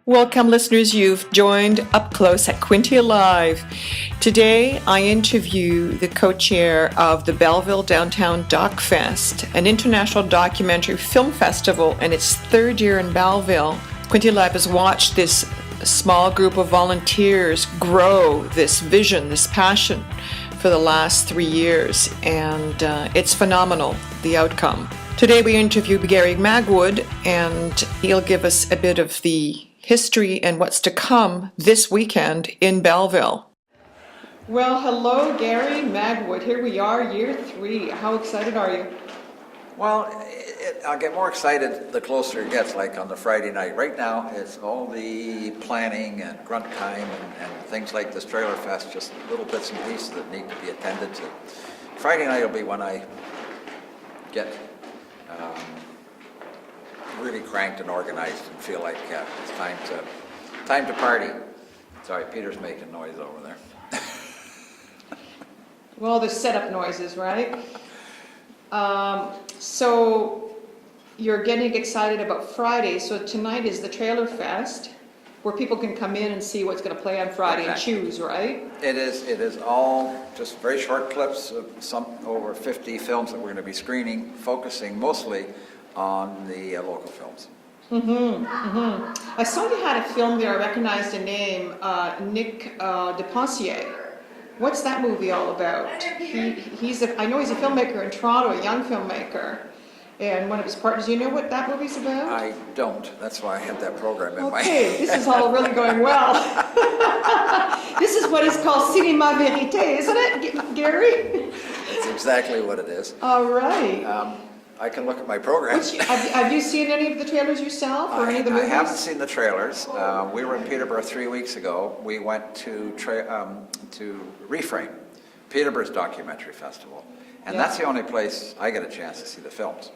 Welcome, listeners. You've joined Up Close at QuinteALIVE. Today, I interview the co-chair of the Belleville Downtown DocFest, an international documentary film festival in its third year in Belleville. QuinteALIVE has watched this small group of volunteers grow this vision, this passion for the last 3 years, and it's phenomenal, the outcome. Today, we interview Gary Magwood, and he'll give us a bit of the history and what's to come this weekend in Belleville. Well, hello, Gary Magwood. Here we are, year 3. How excited are you? Well, I'll get more excited the closer it gets, like on the Friday night. Right now, it's all the planning and grunt time and things like this Trailer Fest, just little bits and pieces that need to be attended to. Friday night will be when I get really cranked and organized and feel like it's time to party. Sorry, Peter's making noise over there. Well, the setup noises, right? So you're getting excited about Friday. So tonight is the Trailer Fest, where people can come in and see what's going to play on Friday and choose, right? It is all just very short clips of some over 50 films that we're going to be screening, focusing mostly on the local films. I saw you had a film there. I recognized a name, Nick DePassier. What's that movie all about? I know he's a filmmaker in Toronto, a young filmmaker, and one of his partners. Do you know what that movie's about? I don't. That's why I have that program in my Okay, this is all really going well. This is what is called cinéma vérité, isn't it, Gary? That's exactly what it is. All right. I can look at my program. Have you seen any of the trailers yourself, or any of the movies? I haven't seen the trailers. We were in Peterborough 3 weeks ago. We went to Reframe, Peterborough's documentary festival, and that's the only place I get a chance to see the films.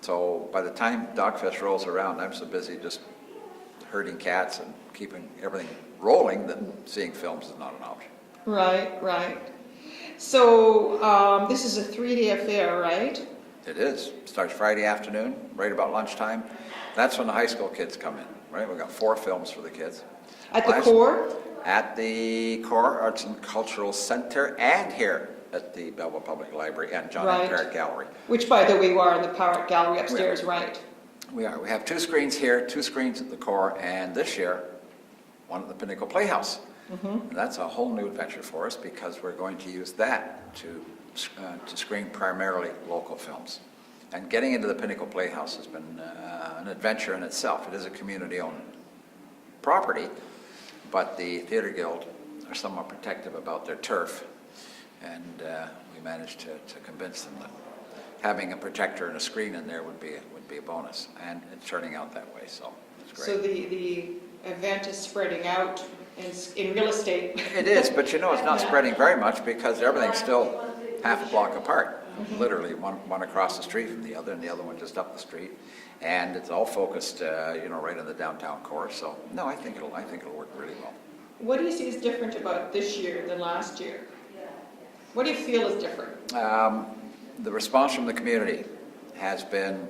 So by the time DocFest rolls around, I'm so busy just herding cats and keeping everything rolling that seeing films is not an option. Right. So this is a 3-day affair, right? It is. Starts Friday afternoon, right about lunchtime. That's when the high school kids come in, right? We've got 4 films for the kids. At the Core? At the Core Arts and Cultural Center, and here at the Belleville Public Library and John and Parrott Gallery. Which, by the way, we are in the Parrott Gallery upstairs, right? We are. We have 2 screens here, 2 screens at the Core, and this year, one at the Pinnacle Playhouse. And that's a whole new adventure for us, because we're going to use that to screen primarily local films. And getting into the Pinnacle Playhouse has been an adventure in itself. It is a community-owned property, but the Theatre Guild are somewhat protective about their turf, and we managed to convince them that having a projector and a screen in there would be a bonus, and it's turning out that way, so it's great. So the event is spreading out in real estate. It is, but you know, it's not spreading very much, because everything's still half a block apart, literally one across the street from the other, and the other one just up the street, and it's all focused, right in the downtown core. So no, I think it'll work really well. What do you see is different about this year than last year? What do you feel is different? The response from the community has been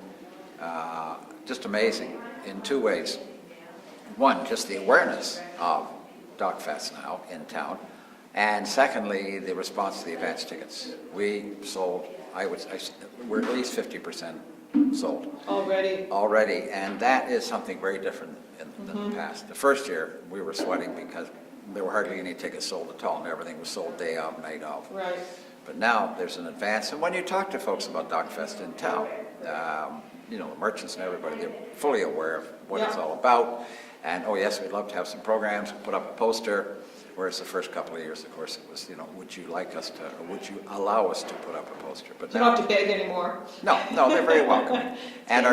just amazing in 2 ways. One, just the awareness of DocFest now in town. And secondly, the response to the advance tickets. We sold, we're at least 50% sold. Already, and that is something very different than the past. The first year, we were sweating because there were hardly any tickets sold at all, and everything was sold day of, night of. Right. But now there's an advance, and when you talk to folks about DocFest in town, the merchants and everybody, they're fully aware of what it's all about. And oh yes, we'd love to have some programs, put up a poster. Whereas the first couple of years, of course, it was, would you like us to, or would you allow us to put up a poster? But you don't have to beg anymore. No, they're very welcoming. And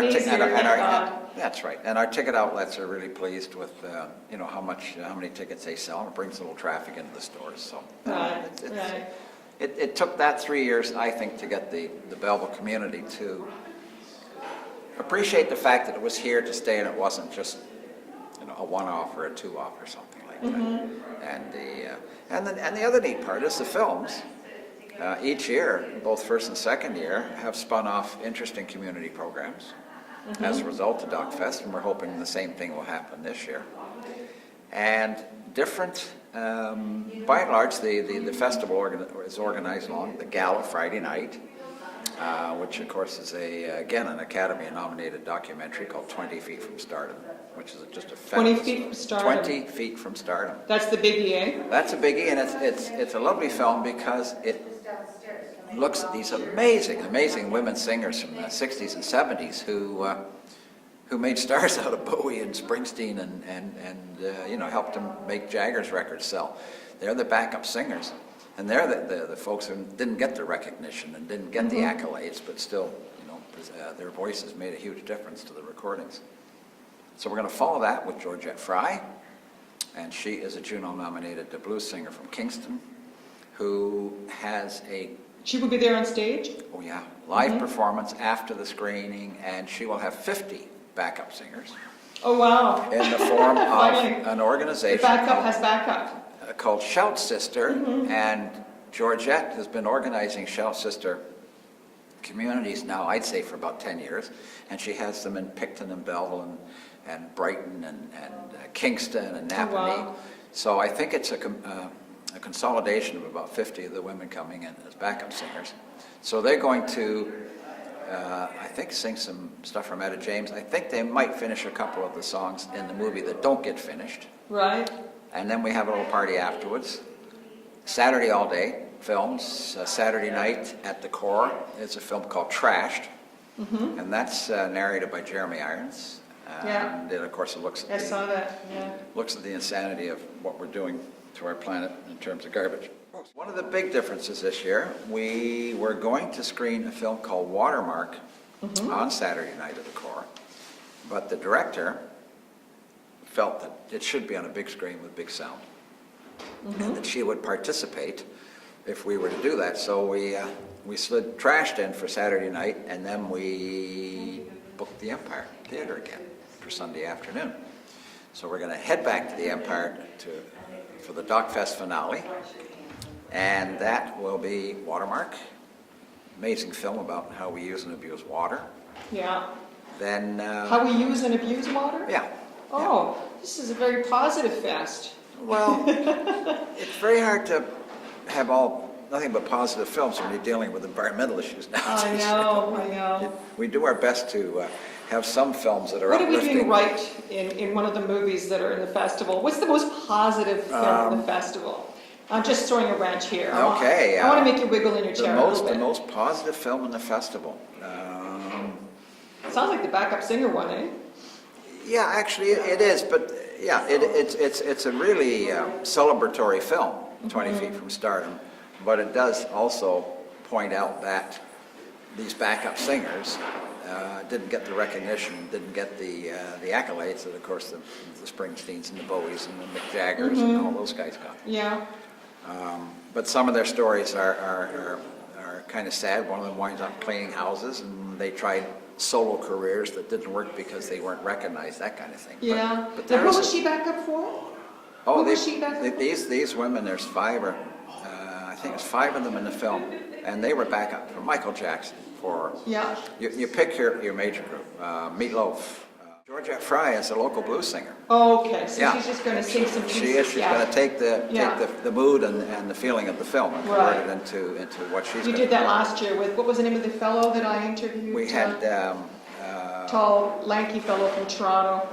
that's right. And our ticket outlets are really pleased with, how many tickets they sell. And it brings a little traffic into the stores. So it took that 3 years, I think, to get the Belleville community to appreciate the fact that it was here to stay, and it wasn't just a one-off or a two-off or something like that. And the other neat part is the films. Each year, both first and second year, have spun off interesting community programs as a result of DocFest, and we're hoping the same thing will happen this year. And different, by and large, the festival is organized along the gala Friday night, which of course is again an Academy-nominated documentary called 20 Feet from Stardom, which is just a 20 feet from stardom. 20 Feet from Stardom. That's the biggie, eh? That's a biggie, and it's a lovely film because it looks at these amazing women singers from the 60s and 70s who made stars out of Bowie and Springsteen and helped them make Jagger's records sell. They're the backup singers, and they're the folks who didn't get the recognition and didn't get the accolades, but still, their voices made a huge difference to the recordings. So we're going to follow that with Georgette Fry, and she is a Juno-nominated blues singer from Kingston, who has She will be there on stage? Oh yeah, live performance after the screening, and she will have 50 backup singers. Oh wow. In the form of an organization. The backup has backup. Called Shout Sister, and Georgette has been organizing Shout Sister communities now, I'd say, for about 10 years, and she has them in Picton and Belleville and Brighton and Kingston and Napanee. Oh, wow. So I think it's a consolidation of about 50 of the women coming in as backup singers. So they're going to, I think, sing some stuff from Etta James. I think they might finish a couple of the songs in the movie that don't get finished. Right. And then we have a little party afterwards. Saturday all day films. Saturday night at the Core is a film called Trashed, and that's narrated by Jeremy Irons. And it, of course, it looks at looks at the insanity of what we're doing to our planet in terms of garbage. One of the big differences this year, we were going to screen a film called Watermark on Saturday night at the Core, but the director felt that it should be on a big screen with big sound, and that she would participate if we were to do that. So we slid Trashed in for Saturday night, and then we booked the Empire Theater again for Sunday afternoon. So we're going to head back to the Empire for the DocFest finale, and that will be Watermark. Amazing film about how we use and abuse water. Yeah. Then how we use and abuse water? Yeah. Oh, this is a very positive fest. Well, it's very hard to have nothing but positive films when you're dealing with environmental issues nowadays. I know. We do our best to have some films that are What are we uplifting. doing right in one of the movies that are in the festival? What's the most positive film in the festival? I'm just throwing a wrench here. I want to make you wiggle in your chair a little bit. The most positive film in the festival. Sounds like the backup singer one, eh? Yeah, actually it is, but yeah, it's a really celebratory film, 20 Feet from Stardom, but it does also point out that these backup singers didn't get the recognition, didn't get the accolades that, of course, the Springsteens and the Bowies and the Mick Jaggers and all those guys got. Yeah. But some of their stories are kind of sad. One of them winds up cleaning houses, and they tried solo careers that didn't work because they weren't recognized, that kind of thing. Yeah. But Now, who was she back up for? These women, there's five, or I think it's five of them in the film, and they were back up for Michael Jackson. You pick your major group. Meatloaf. Georgette Fry is a local blues singer. Okay, so she's just going to sing some pieces. She is. She's going to take the mood and the feeling of the film and convert it into what she's. You did that last year with, what was the name of the fellow that I interviewed? We had tall, lanky fellow from Toronto.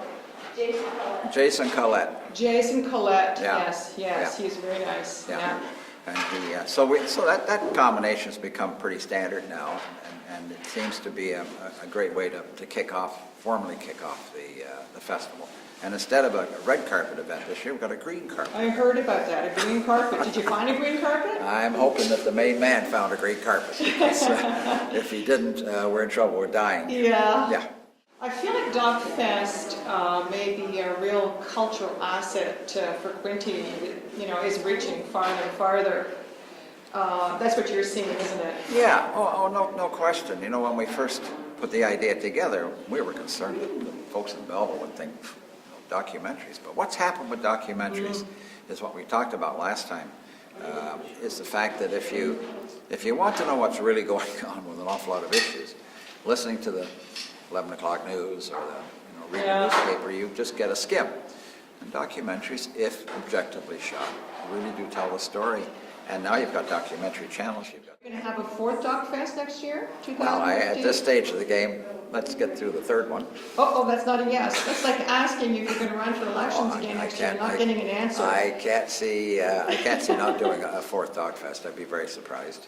Jason Collette. Jason Collette. Yeah. Yes, he's very nice. Yeah. And so that combination has become pretty standard now, and it seems to be a great way to formally kick off the festival. And instead of a red carpet event this year, we've got a green carpet. I heard about that, a green carpet. Did you find a green carpet? I'm hoping that the main man found a green carpet, because if he didn't, we're in trouble, we're dying. Yeah. I feel like DocFest may be a real cultural asset for Quinte. Is reaching farther and farther. That's what you're seeing, isn't it? Yeah. No question. When we first put the idea together, we were concerned that the folks in Belleville would think documentaries. But what's happened with documentaries is what we talked about last time. Is the fact that if you want to know what's really going on with an awful lot of issues, listening to the 11 o'clock news or reading the newspaper, you just get a skim. And documentaries, if objectively shot, really do tell the story. And now you've got documentary channels. You've got. You're going to have a fourth DocFest next year, 2015? Well, at this stage of the game, let's get through the third one. Oh, that's not a yes. That's like asking if you're going to run for elections again next year, not getting an answer. I can't see not doing a fourth DocFest. I'd be very surprised.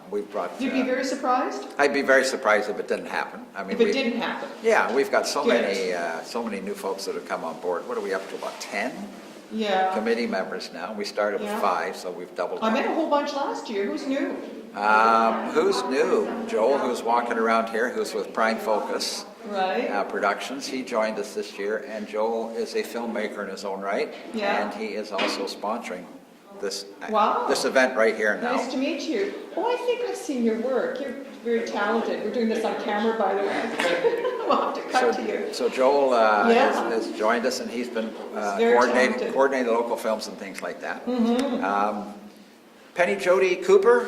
We've brought. You'd be very surprised? I'd be very surprised if it didn't happen. I mean, If it didn't happen? Yeah, we've got so Good. many new folks that have come on board. What are we up to? About 10 Yeah. committee members now. We started with Yeah. 5, so we've doubled. I met a whole bunch last year. Who's new? Who's new? Joel, who's walking around here, who's with Prime Focus Right. Productions. He joined us this year, and Joel is a filmmaker in his own right. Yeah. And he is also sponsoring this Wow. this event right here now. Nice to meet you. Oh, I think I've seen your work. You're very talented. We're doing this on camera, by the way. We'll have to cut to you. So Joel Yeah. has joined us, and he's been very talented. coordinating local films and things like that. Penny Jody Cooper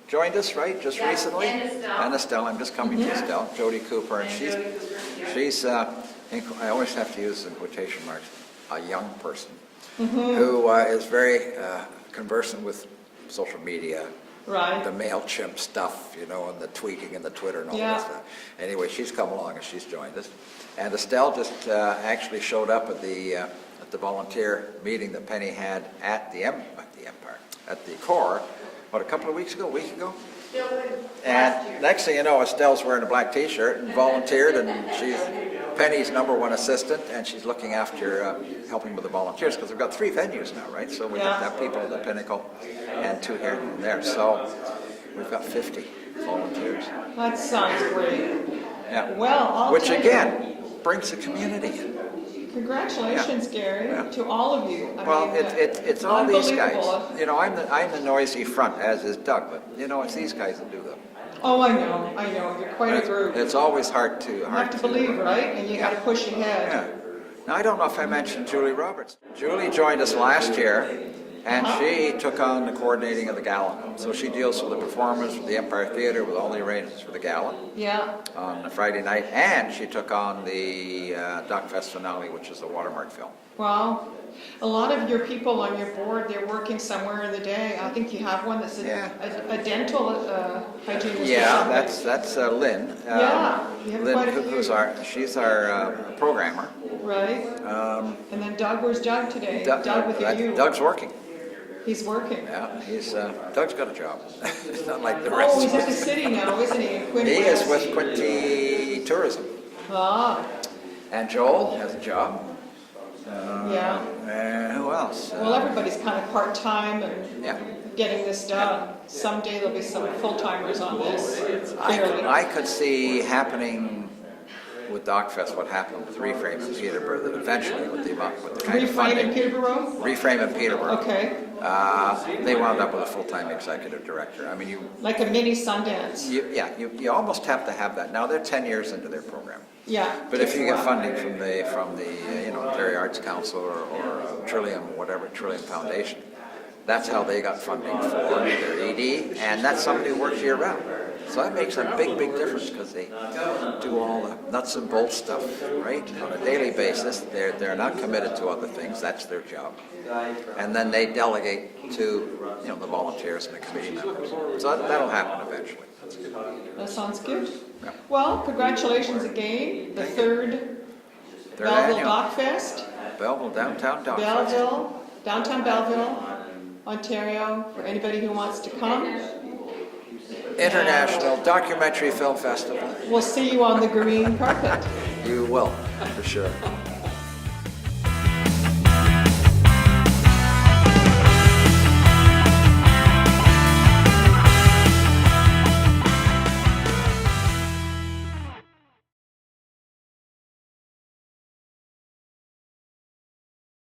joined us, right, just recently? And Estelle. I'm just coming to Estelle. Jody Cooper, and she's I always have to use in quotation marks, a young person who is very conversant with social media. Right. The MailChimp stuff, and the tweeting and the Twitter and all that stuff. Anyway, she's come along and she's joined us. And Estelle just actually showed up at the volunteer meeting that Penny had at the Core, a couple of weeks ago, a week ago? And next thing you know, Estelle's wearing a black t-shirt and volunteered, and she's Penny's #1 assistant, and she's looking after helping with the volunteers, because we've got 3 venues now, right? So we have people at the Pinnacle and 2 here and there. So we've got 50 volunteers. That sounds great. Yeah. Well, Which tell you. again brings the community in. Congratulations, Gary, to all of you. I Well, mean, it's all these guys. unbelievable. I'm the noisy front, as is Doug, but it's these guys that do them. Oh, I know. You're quite a group. It's always hard to You have to believe, right? And you got to push ahead. Yeah. Now, I don't know if I mentioned Julie Roberts. Julie joined us last year, and she took on the coordinating of the gala. So she deals with the performers, with the Empire Theatre, with all the arrangements for the gala Yeah. on a Friday night, and she took on the DocFest finale, which is the watermark film. Well, a lot of your people on your board, they're working somewhere in the day. I think you have one that's a dental hygienist. Yeah, that's Lynn. Yeah, you have Lynn, quite a few. she's our programmer. Right. And then Doug, where's Doug today? Doug with you. Doug's working. He's working. Yeah, Doug's got a job. It's not like the rest Oh, he's of at the us. city now, isn't he? In He is with QuinteALIVE. Ah, And Joel has a job. yeah. And who else? Well, everybody's kind of part-time and Yeah. getting this done. Someday there'll be some full-timers on this. Clearly. I could see happening with DocFest what happened with Reframe in Peterborough, that eventually with the kind of Reframe funding. in Peterborough? Reframe in Peterborough. Okay. They wound up with a full-time executive director. I mean, Like a mini Sundance. you almost have to have that. Now, they're 10 years into their program. Yeah. But if takes you a get while. funding from the Ontario Arts Council or Trillium, whatever, Trillium Foundation, that's how they got funding for their ED, and that's somebody who works year-round. So that makes a big, big difference, because they do all the nuts and bolts stuff, right, on a daily basis. They're not committed to other things. That's their job. And then they delegate to, the volunteers and the committee members. So that'll happen eventually. That sounds good. Yeah. Well, congratulations again. The third Belleville annual. DocFest. Belleville, downtown DocFest. Belleville, downtown Belleville, Ontario, for anybody who wants to come. International Documentary Film Festival. We'll see you on the green carpet. You will, for sure.